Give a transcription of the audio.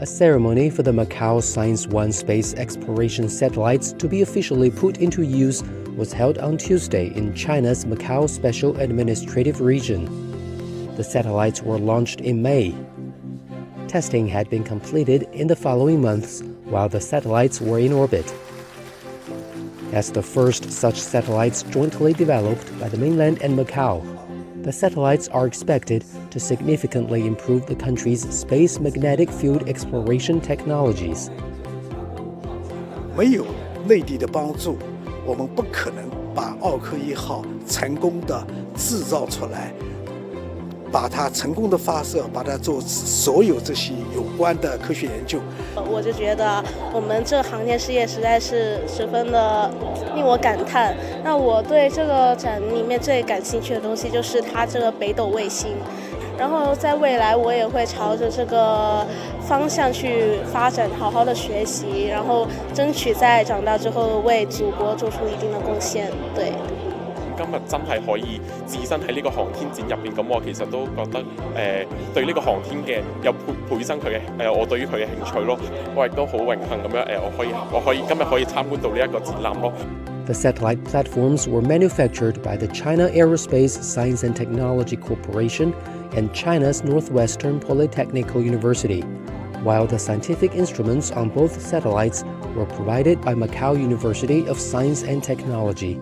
A ceremony for the Makaou Science 1 space exploration satellites to be officially put into use was held on Tuesday in China's Makaou Special Administrative Region. The satellites were launched in May. Testing had been completed in the following months while the satellites were in orbit. As the first such satellites jointly developed by the mainland and Makaou, the satellites are expected to significantly improve the country's space magnetic field exploration technologies. 没有内地的帮助，我们不可能把奥克1号成功的制造出来，把它成功的发射，把它做所有这些有关的科学研究。我就觉得我们这航天事业实在是十分的令我感叹。那我对这个展里面最感兴趣的东西就是它这个北斗卫星，然后在未来我也会朝着这个方向去发展，好好的学習，然後爭取在長大之後為祖國做出一定的貢獻。對。今日真係可以置身喺呢個航天展入邊，咁我其實都覺得對呢個航天嘅有倍增佢嘅我對於佢嘅興趣咯。我亦都好榮幸咁樣我可以今日可以參觀到呢一個展覽咯。The satellite platforms were manufactured by the China Aerospace Science and Technology Corporation and China's Northwestern Polytechnical University, while the scientific instruments on both satellites were provided by Makaou University of Science and Technology.